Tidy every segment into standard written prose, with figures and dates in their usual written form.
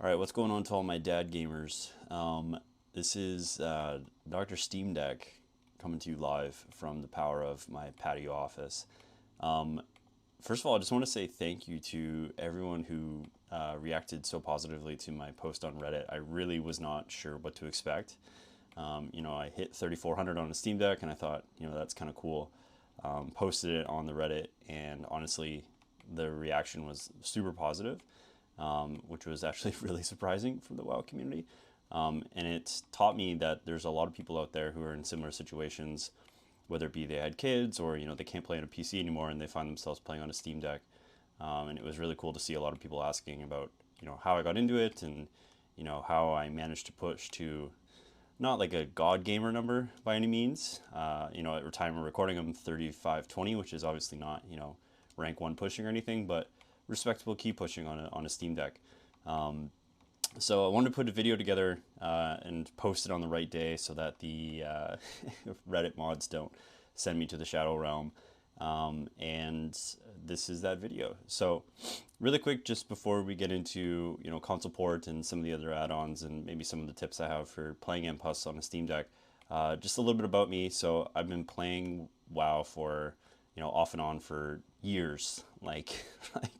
All right, what's going on to all my dad gamers? This is Dr. Steamdeck coming to you live from the power of my patio office. Um, First of all, I just want to say thank you to everyone who reacted so positively to my post on Reddit. I really was not sure what to expect. I hit 3,400 on a Steam Deck, and I thought, that's kind of cool. Posted it on the Reddit, and honestly, the reaction was super positive, which was actually really surprising from the WoW community. And it taught me that there's a lot of people out there who are in similar situations, whether it be they had kids or they can't play on a PC anymore and they find themselves playing on a Steam Deck. And it was really cool to see a lot of people asking about how I got into it and how I managed to push to not like a god gamer number by any means. At the time of recording, I'm 3520, which is obviously not rank one pushing or anything, but respectable key pushing on a Steam Deck. So I wanted to put a video together and post it on the right day so that the Reddit mods don't send me to the Shadow Realm. And this is that video. So really quick, just before we get into Consoleport and some of the other add-ons and maybe some of the tips I have for playing MPUS on a Steam Deck, just a little bit about me. So I've been playing WoW for off and on for years, like like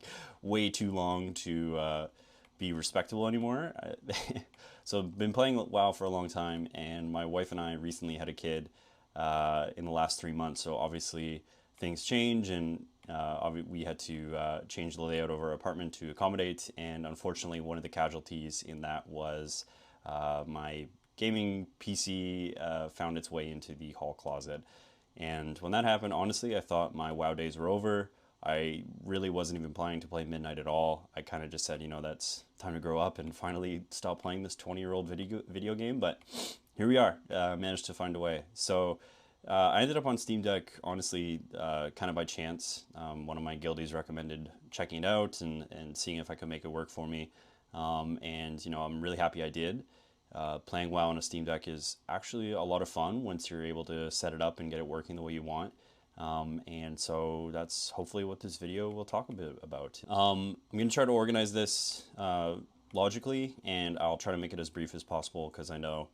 way too long to be respectable anymore. So I've been playing WoW for a long time, and my wife and I recently had a kid in the last 3 months. So obviously things change, and we had to change the layout of our apartment to accommodate. And unfortunately, one of the casualties in that was my gaming PC found its way into the hall closet. And when that happened, honestly, I thought my WoW days were over. I really wasn't even planning to play Midnight at all. I kind of just said, that's time to grow up and finally stop playing this 20-year-old video game. But here we are, managed to find a way. So I ended up on Steam Deck, honestly, kind of by chance. One of my guildies recommended checking it out and seeing if I could make it work for me. I'm really happy I did. Playing WoW on a Steam Deck is actually a lot of fun once you're able to set it up and get it working the way you want. And so that's hopefully what this video will talk a bit about. I'm going to try to organize this logically, and I'll try to make it as brief as possible because I know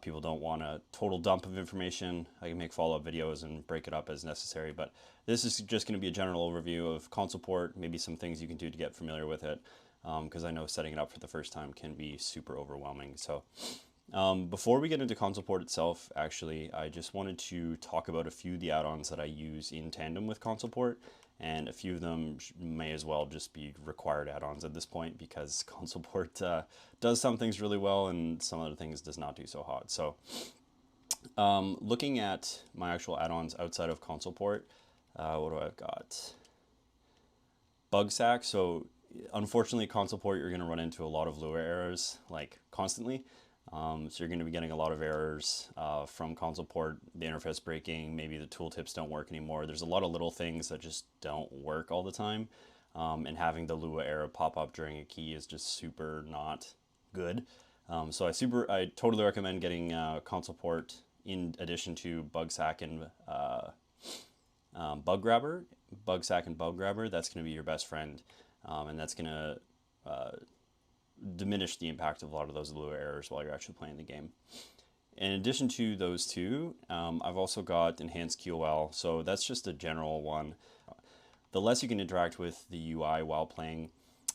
people don't want a total dump of information. I can make follow-up videos and break it up as necessary, but this is just going to be a general overview of Consoleport, maybe some things you can do to get familiar with it, because I know setting it up for the first time can be super overwhelming. So before we get into Consoleport itself, actually, I just wanted to talk about a few of the add-ons that I use in tandem with Consoleport, and a few of them may as well just be required add-ons at this point because Consoleport does some things really well and some other things does not do so hot. So looking at my actual add-ons outside of Consoleport, what do I've got? Bug sack. So unfortunately, Consoleport, you're going to run into a lot of Lua errors, like constantly. So you're going to be getting a lot of errors from Consoleport, the interface breaking, maybe the tooltips don't work anymore. There's a lot of little things that just don't work all the time. And having the Lua error pop up during a key is just super not good. So I totally recommend getting Consoleport in addition to Bug Sack and Bug Grabber. Bug Sack and Bug Grabber, that's going to be your best friend. And that's going to diminish the impact of a lot of those Lua errors while you're actually playing the game. In addition to those two, I've also got Enhanced QOL, so that's just a general one. The less you can interact with the UI while playing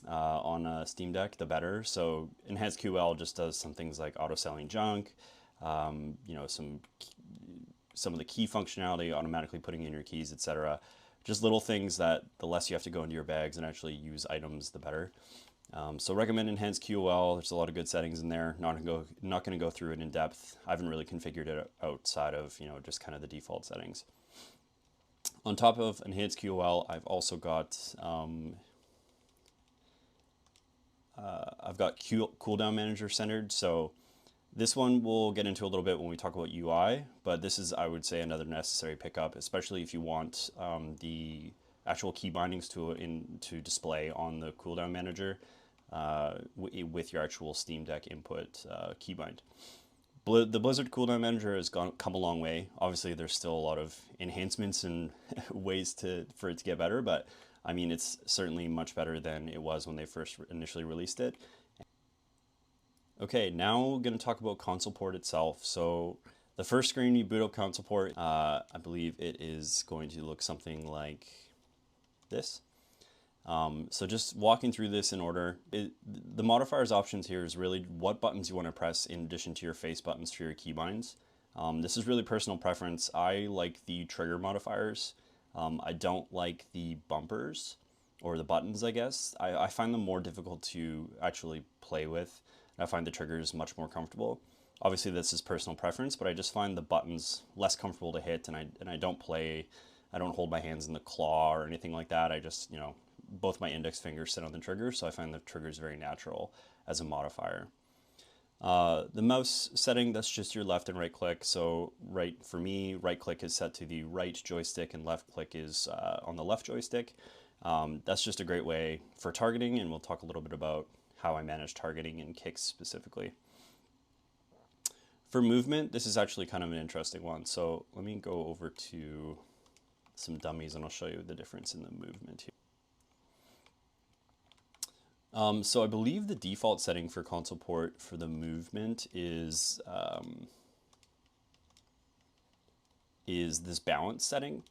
on a Steam Deck, the better. So Enhanced QOL just does some things like auto-selling junk, some of the key functionality, automatically putting in your keys, etc. Just little things that the less you have to go into your bags and actually use items, the better. So recommend Enhanced QOL. There's a lot of good settings in there. Not going to go through it in depth. I haven't really configured it outside of just kind of the default settings. On top of Enhanced QOL, I've also got Cooldown Manager centered. So this one we'll get into a little bit when we talk about UI, but this is, I would say, another necessary pickup, especially if you want the actual key bindings to display on the Cooldown Manager with your actual Steam Deck input keybind. The Blizzard Cooldown Manager has come a long way. Obviously, there's still a lot of enhancements and ways for it to get better, but I mean, it's certainly much better than it was when they first initially released it. Okay, now we're going to talk about Consoleport itself. So the first screen you boot up Consoleport, I believe it is going to look something like this. So just walking through this in order, the modifiers options here is really what buttons you want to press in addition to your face buttons for your keybinds. This is really personal preference. I like the trigger modifiers. I don't like the bumpers or the buttons, I guess. I find them more difficult to actually play with. I find the triggers much more comfortable. Obviously, this is personal preference, but I just find the buttons less comfortable to hit, and I don't play. I don't hold my hands in the claw or anything like that. I just, both my index fingers sit on the trigger, so I find the triggers very natural as a modifier. The mouse setting, that's just your left and right click. So for me, right click is set to the right joystick and left click is on the left joystick. That's just a great way for targeting, and we'll talk a little bit about how I manage targeting and kicks specifically. For movement, this is actually kind of an interesting one. So let me go over to some dummies and I'll show you the difference in the movement here. So I believe the default setting for Consoleport for the movement is this balance setting,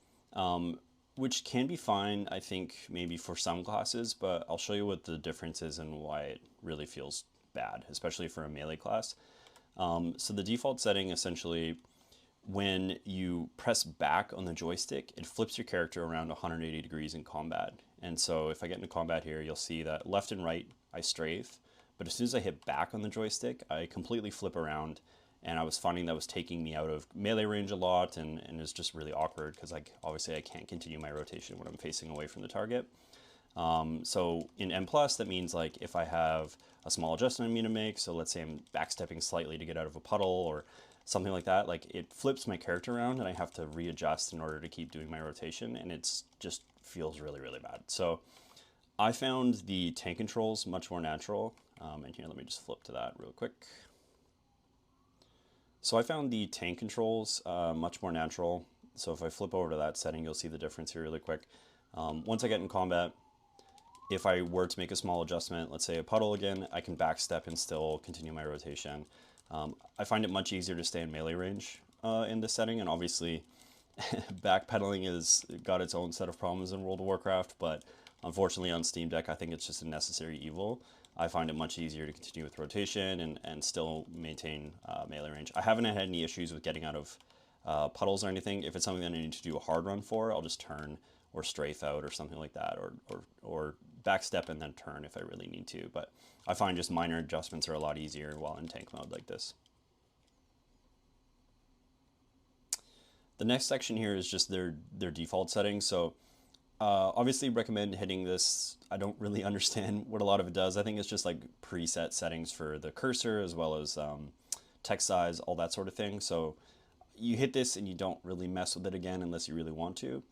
which can be fine, I think, maybe for some classes, but I'll show you what the difference is and why it really feels bad, especially for a melee class. So the default setting, essentially, when you press back on the joystick, it flips your character around 180 degrees in combat. And so if I get into combat here, you'll see that left and right, I strafe, but as soon as I hit back on the joystick, I completely flip around, and I was finding that was taking me out of melee range a lot, and it's just really awkward because obviously I can't continue my rotation when I'm facing away from the target. So in M+, that means like if I have a small adjustment I need to make, so let's say I'm backstepping slightly to get out of a puddle or something like that, like it flips my character around and I have to readjust in order to keep doing my rotation, and it's just feels really, really bad. So I found the tank controls much more natural, and here let me just flip to that real quick. So I found the tank controls much more natural. So if I flip over to that setting, you'll see the difference here really quick. Once I get in combat, if I were to make a small adjustment, let's say a puddle again, I can backstep and still continue my rotation. I find it much easier to stay in melee range in this setting, and obviously backpedaling has got its own set of problems in World of Warcraft, but unfortunately on Steamdeck, I think it's just a necessary evil. I find it much easier to continue with rotation and still maintain melee range. I haven't had any issues with getting out of puddles or anything. If it's something that I need to do a hard run for, I'll just turn or strafe out or something like that, or backstep and then turn if I really need to. But I find just minor adjustments are a lot easier while in tank mode like this. The next section here is just their default settings. So obviously recommend hitting this. I don't really understand what a lot of it does. I think it's just like preset settings for the cursor as well as text size, all that sort of thing. So you hit this and you don't really mess with it again unless you really want to.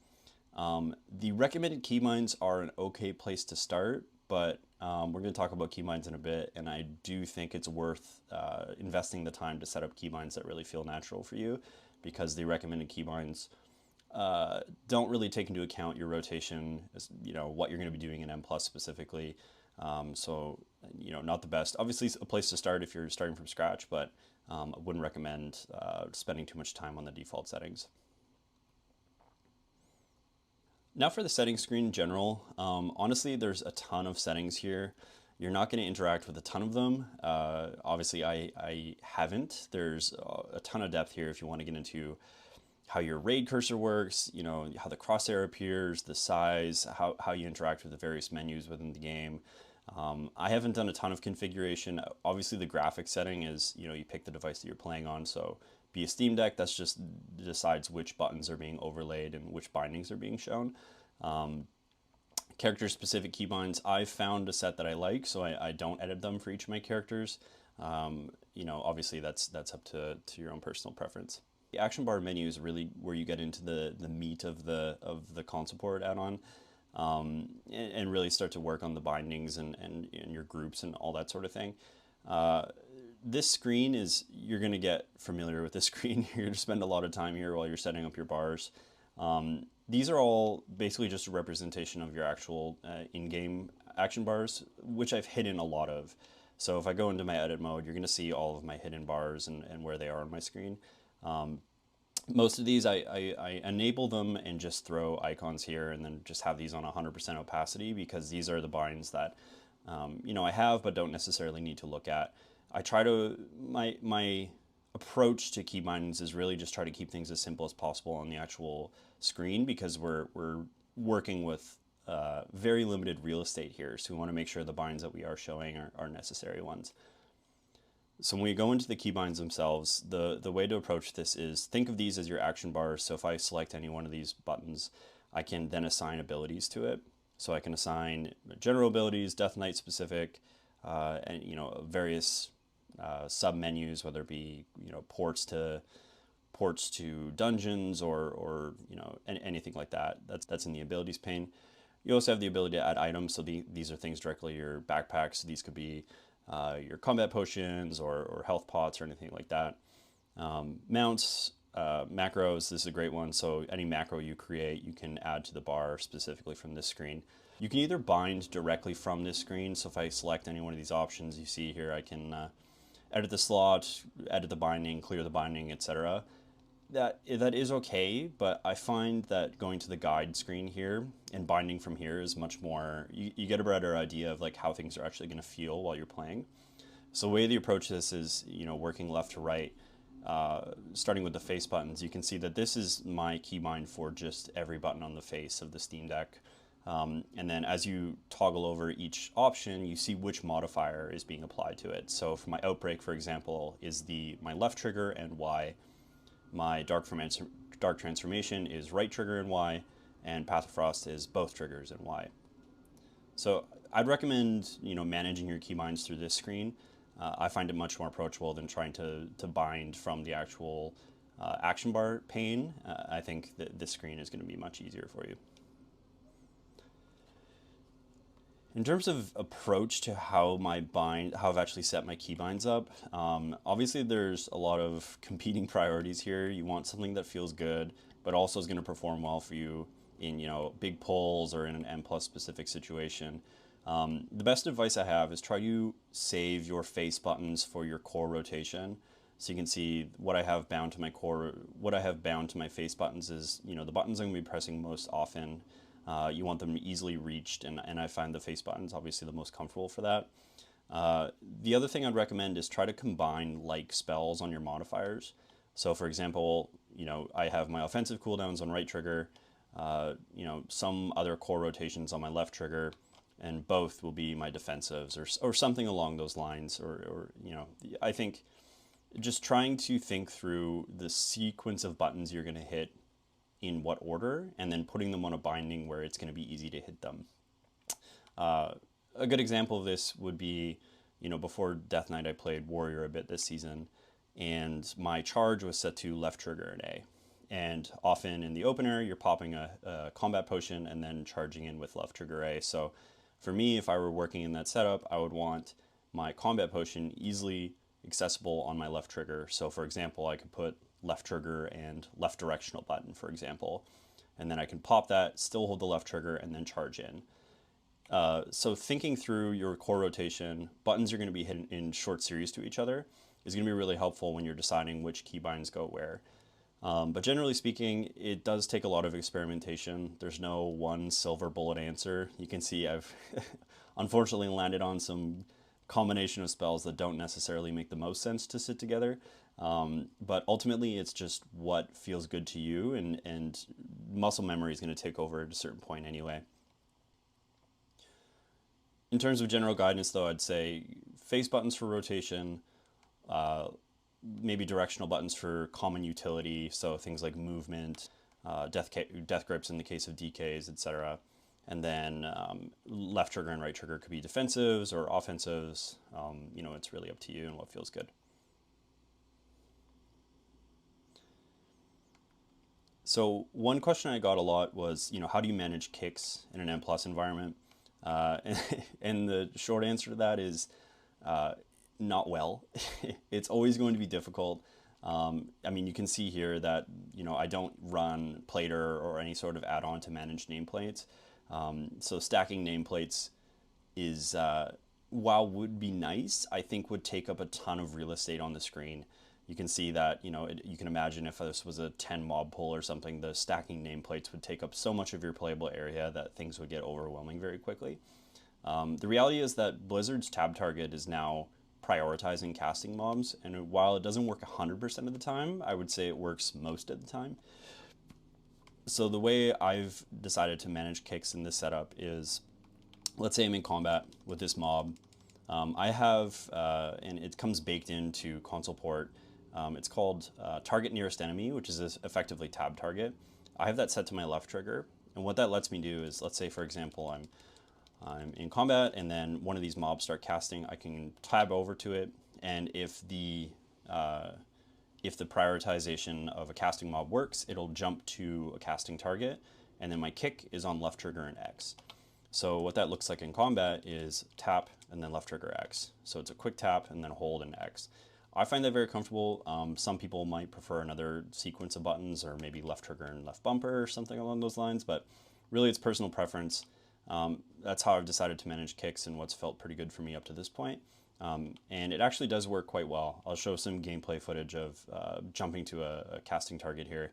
The recommended keybinds are an okay place to start, but we're going to talk about keybinds in a bit, and I do think it's worth investing the time to set up keybinds that really feel natural for you, because the recommended keybinds don't really take into account your rotation, what you're going to be doing in M+ specifically. So, not the best. Obviously, a place to start if you're starting from scratch, but I wouldn't recommend spending too much time on the default settings. Now for the settings screen in general, honestly, there's a ton of settings here. You're not going to interact with a ton of them. Obviously, I haven't. There's a ton of depth here if you want to get into how your raid cursor works, how the crosshair appears, the size, how you interact with the various menus within the game. I haven't done a ton of configuration. Obviously, the graphics setting is, you pick the device that you're playing on. So be a Steamdeck, that's just decides which buttons are being overlaid and which bindings are being shown. Character-specific keybinds, I've found a set that I like, so I don't edit them for each of my characters. Obviously that's up to your own personal preference. The action bar menu is really where you get into the meat of the Consoleport add-on, and really start to work on the bindings and your groups and all that sort of thing. This screen is, you're going to get familiar with this screen. You're going to spend a lot of time here while you're setting up your bars. These are all basically just a representation of your actual in-game action bars, which I've hidden a lot of. So if I go into my edit mode, you're going to see all of my hidden bars and where they are on my screen. Most of these, I enable them and just throw icons here and then just have these on 100% opacity, because these are the binds that, I have but don't necessarily need to look at. I try to, my approach to keybinds is really just try to keep things as simple as possible on the actual screen, because we're working with very limited real estate here. So we want to make sure the binds that we are showing are necessary ones. So when we go into the keybinds themselves, the way to approach this is think of these as your action bars. So if I select any one of these buttons, I can then assign abilities to it. So I can assign general abilities, Death Knight specific, and various sub menus, whether it be ports to dungeons or anything like that. That's in the abilities pane. You also have the ability to add items. So these are things directly your backpacks. So these could be your combat potions or health pots or anything like that. Mounts, macros, this is a great one. So any macro you create, you can add to the bar specifically from this screen. You can either bind directly from this screen. So if I select any one of these options you see here, I can edit the slot, edit the binding, clear the binding, etc. That is okay, but I find that going to the guide screen here and binding from here is much more, you get a better idea of like how things are actually going to feel while you're playing. So the way the approach this is, working left to right, starting with the face buttons. You can see that this is my keybind for just every button on the face of the Steam Deck. And then as you toggle over each option, you see which modifier is being applied to it. So for my Outbreak, for example, is my left trigger and Y. My Dark Transformation is right trigger and Y, and Path of Frost is both triggers and Y. So I'd recommend managing your keybinds through this screen. I find it much more approachable than trying to bind from the actual action bar pane. I think that this screen is going to be much easier for you. In terms of approach to how I've actually set my keybinds up, obviously there's a lot of competing priorities here. You want something that feels good, but also is going to perform well for you in big pulls or in an M+ specific situation. The best advice I have is try to save your face buttons for your core rotation. So you can see what I have bound to my face buttons is the buttons I'm going to be pressing most often. You want them easily reached, and I find the face buttons obviously the most comfortable for that. The other thing I'd recommend is try to combine like spells on your modifiers. So for example, I have my offensive cooldowns on right trigger, some other core rotations on my left trigger, and both will be my defensives or something along those lines. Or I think just trying to think through the sequence of buttons you're going to hit in what order, and then putting them on a binding where it's going to be easy to hit them. A good example of this would be, before Death Knight I played Warrior a bit this season, and my charge was set to left trigger and A. And often in the opener, you're popping a combat potion and then charging in with left trigger A. So for me, if I were working in that setup, I would want my combat potion easily accessible on my left trigger. So for example, I could put left trigger and left directional button, for example, and then I can pop that, still hold the left trigger, and then charge in. So thinking through your core rotation, buttons are going to be hidden in short series to each other is going to be really helpful when you're deciding which keybinds go where. But generally speaking, it does take a lot of experimentation. There's no one silver bullet answer. You can see I've unfortunately landed on some combination of spells that don't necessarily make the most sense to sit together. But ultimately, it's just what feels good to you, and muscle memory is going to take over at a certain point anyway. In terms of general guidance, though, I'd say face buttons for rotation, maybe directional buttons for common utility, so things like movement, death grips in the case of DKs, etc. And then left trigger and right trigger could be defensives or offensives. It's really up to you and what feels good. So one question I got a lot was, how do you manage kicks in an M+ environment? And the short answer to that is not well. It's always going to be difficult. You can see here that, I don't run Plater or any sort of add-on to manage nameplates. So stacking nameplates is while would be nice, I think would take up a ton of real estate on the screen. You can see that, you can imagine if this was a 10 mob pool or something, the stacking nameplates would take up so much of your playable area that things would get overwhelming very quickly. The reality is that Blizzard's tab target is now prioritizing casting mobs, and while it doesn't work 100% of the time, I would say it works most of the time. So the way I've decided to manage kicks in this setup is, let's say I'm in combat with this mob. I have, and it comes baked into Consoleport, it's called target nearest enemy, which is effectively tab target. I have that set to my left trigger, and what that lets me do is, let's say for example, I'm in combat and then one of these mobs start casting, I can tab over to it, and if the prioritization of a casting mob works, it'll jump to a casting target, and then my kick is on left trigger and X. So what that looks like in combat is tap and then left trigger X. So it's a quick tap and then hold and X. I find that very comfortable. Some people might prefer another sequence of buttons, or maybe left trigger and left bumper or something along those lines, but really it's personal preference. That's how I've decided to manage kicks and what's felt pretty good for me up to this point. And it actually does work quite well. I'll show some gameplay footage of jumping to a casting target here.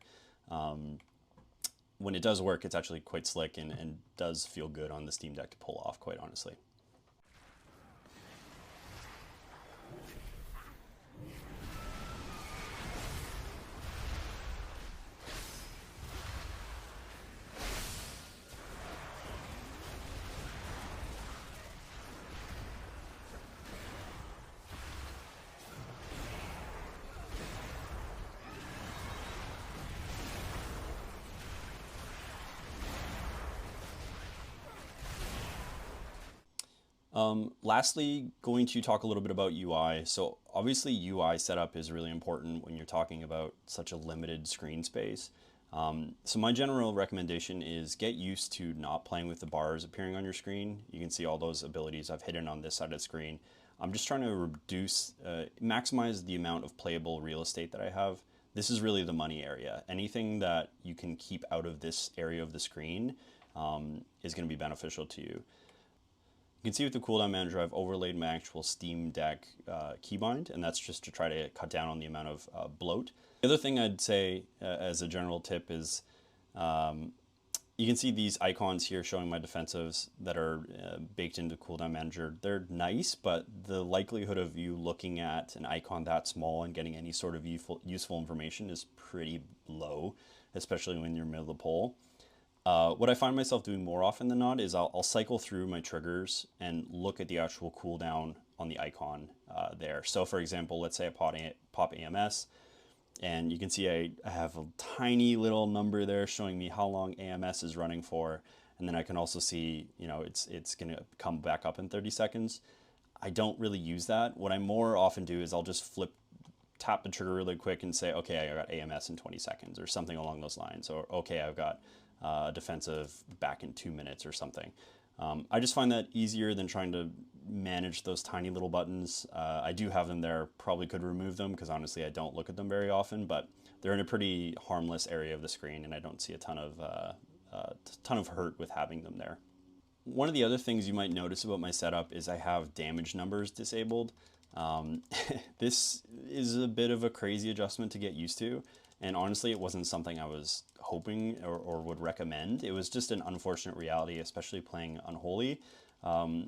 When it does work, it's actually quite slick and does feel good on the Steamdeck to pull off, quite honestly. Lastly, going to talk a little bit about UI. So obviously UI setup is really important when you're talking about such a limited screen space. So my general recommendation is get used to not playing with the bars appearing on your screen. You can see all those abilities I've hidden on this side of the screen. I'm just trying to maximize the amount of playable real estate that I have. This is really the money area. Anything that you can keep out of this area of the screen is going to be beneficial to you. You can see with the cooldown manager, I've overlaid my actual Steamdeck keybind, and that's just to try to cut down on the amount of bloat. The other thing I'd say as a general tip is you can see these icons here showing my defensives that are baked into cooldown manager. They're nice, but the likelihood of you looking at an icon that small and getting any sort of useful information is pretty low, especially when you're middle of the poll. What I find myself doing more often than not is I'll cycle through my triggers and look at the actual cooldown on the icon there. So for example, let's say I pop AMS, and you can see I have a tiny little number there showing me how long AMS is running for, and then I can also see, it's going to come back up in 30 seconds. I don't really use that. What I more often do is I'll just tap the trigger really quick and say, okay, I got AMS in 20 seconds or something along those lines, or okay, I've got defensive back in 2 minutes or something. I just find that easier than trying to manage those tiny little buttons. I do have them there, probably could remove them because honestly I don't look at them very often, but they're in a pretty harmless area of the screen and I don't see a ton of hurt with having them there. One of the other things you might notice about my setup is I have damage numbers disabled. This is a bit of a crazy adjustment to get used to, and honestly it wasn't something I was hoping or would recommend. It was just an unfortunate reality, especially playing Unholy,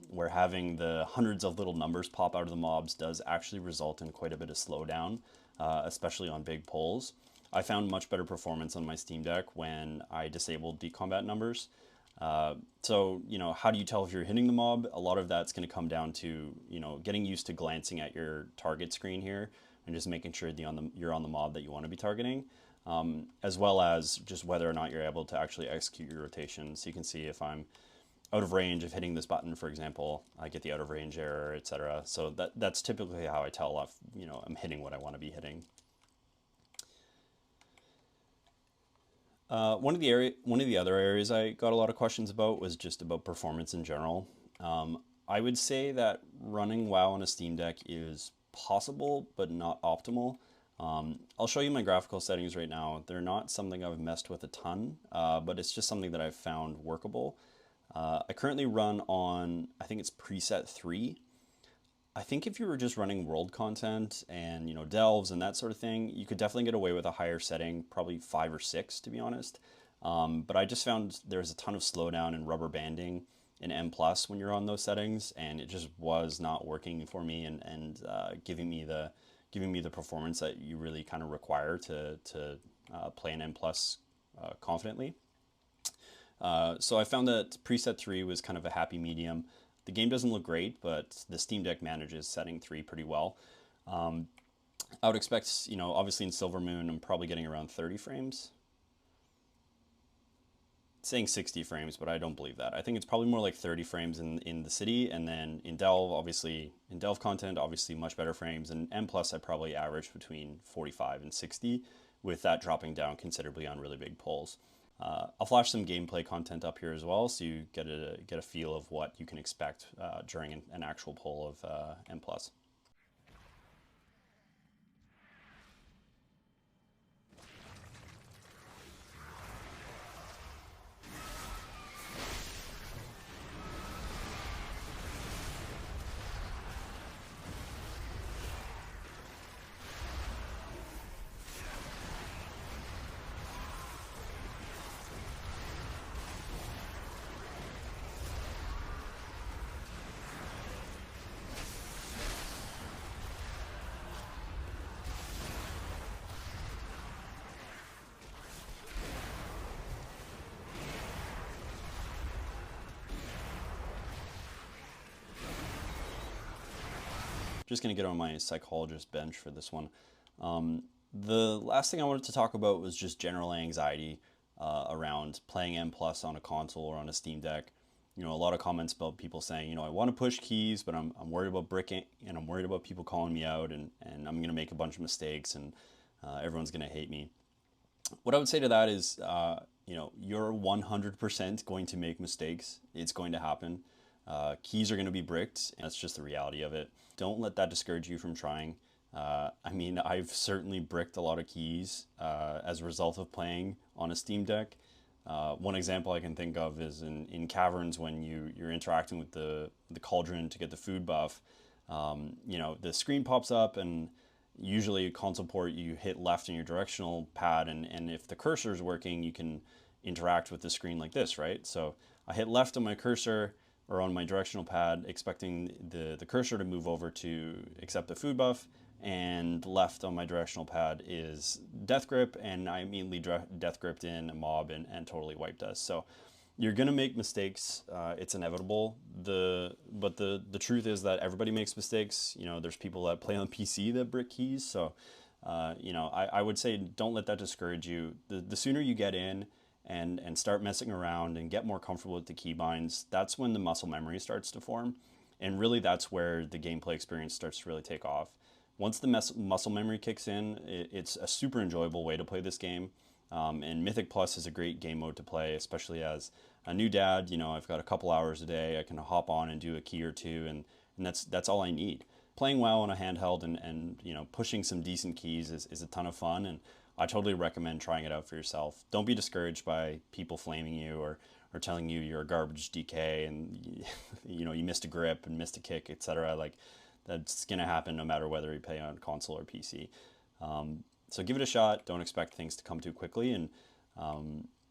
where having the hundreds of little numbers pop out of the mobs does actually result in quite a bit of slowdown, especially on big pulls. I found much better performance on my Steamdeck when I disabled the combat numbers. So, how do you tell if you're hitting the mob? A lot of that's going to come down to, getting used to glancing at your target screen here and just making sure you're on the mob that you want to be targeting, as well as just whether or not you're able to actually execute your rotations. So you can see if I'm out of range of hitting this button, for example, I get the out of range error, etc. So that's typically how I tell if, I'm hitting what I want to be hitting. One of the other areas I got a lot of questions about was just about performance in general. I would say that running WoW on a Steamdeck is possible, but not optimal. I'll show you my graphical settings right now. They're not something I've messed with a ton, but it's just something that I've found workable. I currently run on, I think it's preset 3. I think if you were just running world content and, you know, delves and that sort of thing, you could definitely get away with a higher setting, probably 5 or 6 to be honest. But I just found there's a ton of slowdown and rubber banding in M plus when you're on those settings, and it just was not working for me and giving me the performance that you really kind of require to play an M plus confidently. So I found that preset 3 was kind of a happy medium. The game doesn't look great, but the Steam Deck manages setting 3 pretty well. I would expect, you know, obviously in Silver Moon, I'm probably getting around 30 frames. It's saying 60 frames, but I don't believe that. I think it's probably more like 30 frames in the city, and then in Delve, obviously, in Delve content, obviously much better frames. And M plus, I probably average between 45 and 60, with that dropping down considerably on really big pulls. I'll flash some gameplay content up here as well, so you get a feel of what you can expect during an actual pull of M plus. Just going to get on my psychologist bench for this one. The last thing I wanted to talk about was just general anxiety around playing M plus on a console or on a Steam Deck. You know, a lot of comments about people saying, you know, I want to push keys, but I'm worried about bricking, and I'm worried about people calling me out, and I'm going to make a bunch of mistakes, and everyone's going to hate me. What I would say to that is, you know, you're 100% going to make mistakes. It's going to happen. Keys are going to be bricked, and that's just the reality of it. Don't let that discourage you from trying. I mean, I've certainly bricked a lot of keys as a result of playing on a Steam Deck. One example I can think of is in caverns when you're interacting with the cauldron to get the food buff. You know, the screen pops up, and usually Consoleport, you hit left in your directional pad, and if the cursor is working, you can interact with the screen like this, right? So I hit left on my cursor or on my directional pad, expecting the cursor to move over to accept the food buff, and left on my directional pad is death grip, and I immediately death gripped in a mob and totally wiped us. So you're gonna make mistakes. It's inevitable. But the truth is that everybody makes mistakes. You know, there's people that play on PC that brick keys. So you know, I would say don't let that discourage you. The sooner you get in and start messing around and get more comfortable with the keybinds, that's when the muscle memory starts to form. And really that's where the gameplay experience starts to really take off. Once the muscle memory kicks in, it's a super enjoyable way to play this game. And Mythic Plus is a great game mode to play, especially as a new dad. You know, I've got a couple hours a day. I can hop on and do a key or two, and that's all I need. Playing WoW on a handheld and you know, pushing some decent keys is a ton of fun, and I totally recommend trying it out for yourself. Don't be discouraged by people flaming you or telling you you're a garbage DK and you know, you missed a grip and missed a kick, etc. Like, that's gonna happen no matter whether you play on console or PC. So give it a shot. Don't expect things to come too quickly, and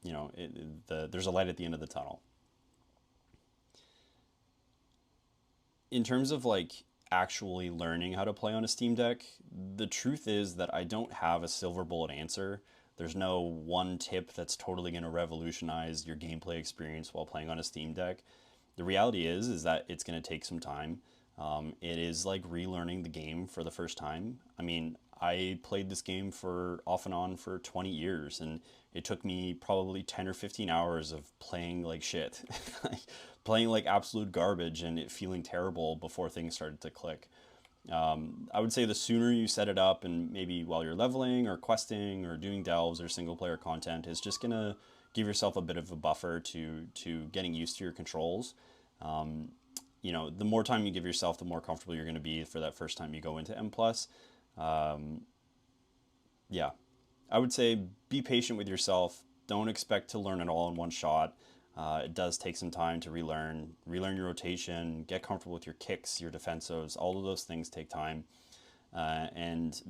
you know, there's a light at the end of the tunnel. In terms of like actually learning how to play on a Steam Deck, the truth is that I don't have a silver bullet answer. There's no one tip that's totally going to revolutionize your gameplay experience while playing on a Steam Deck. The reality is that it's going to take some time. It is like relearning the game for the first time. I mean, I played this game for off and on for 20 years, and it took me probably 10 or 15 hours of playing like shit, playing like absolute garbage, and it feeling terrible before things started to click. I would say the sooner you set it up, and maybe while you're leveling or questing or doing delves or single player content, is just gonna give yourself a bit of a buffer to getting used to your controls. You know, the more time you give yourself, the more comfortable you're going to be for that first time you go into M plus. Yeah, I would say be patient with yourself. Don't expect to learn it all in one shot. It does take some time to relearn your rotation, get comfortable with your kicks, your defensives. All of those things take time. And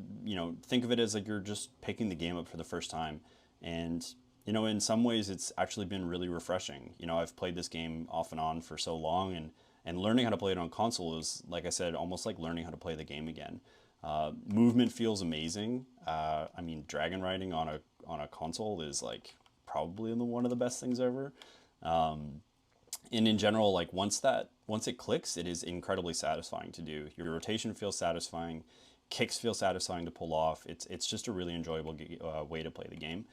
think of it as like you're just picking the game up for the first time. And in some ways it's actually been really refreshing. I've played this game off and on for so long, and learning how to play it on console is, like I said, almost like learning how to play the game again. Movement feels amazing. I mean, dragon riding on a console is like probably one of the best things ever. And in general, like once it clicks, it is incredibly satisfying to do. Your rotation feels satisfying, kicks feel satisfying to pull off. It's just a really enjoyable way to play the game.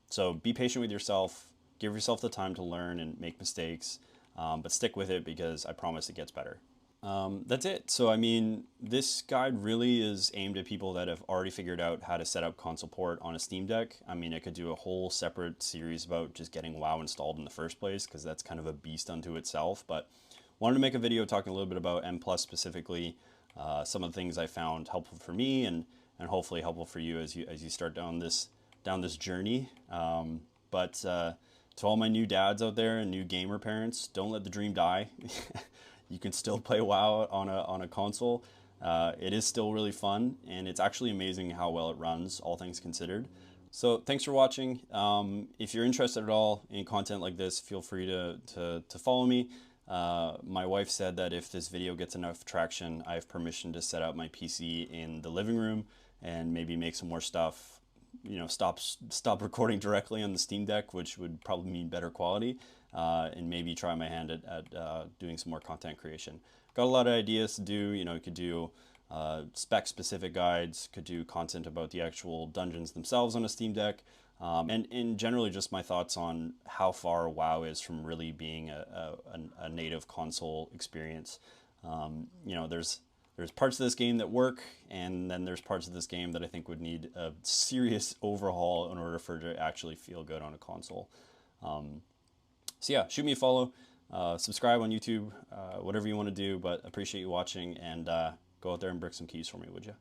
So be patient with yourself, give yourself the time to learn and make mistakes, but stick with it because I promise it gets better. That's it. So, I mean, this guide really is aimed at people that have already figured out how to set up Consoleport on a Steam Deck. I mean, I could do a whole separate series about just getting WoW installed in the first place, because that's kind of a beast unto itself. But wanted to make a video talking a little bit about M Plus specifically, some of the things I found helpful for me, and hopefully helpful for you as you start down this journey. But to all my new dads out there and new gamer parents, don't let the dream die. You can still play WoW on a console. It is still really fun, and it's actually amazing how well it runs, all things considered. So thanks for watching. If you're interested at all in content like this, feel free to follow me. My wife said that if this video gets enough traction, I have permission to set up my PC in the living room and maybe make some more stuff. Stop recording directly on the Steam Deck, which would probably mean better quality, and maybe try my hand at doing some more content creation. Got a lot of ideas to do. You could do spec-specific guides, could do content about the actual dungeons themselves on a Steam Deck, and generally just my thoughts on how far WoW is from really being a native console experience. There's parts of this game that work, and then there's parts of this game that I think would need a serious overhaul in order for it to actually feel good on a console. So yeah, shoot me a follow, subscribe on YouTube, whatever you want to do, but appreciate you watching, and go out there and brick some keys for me, would you?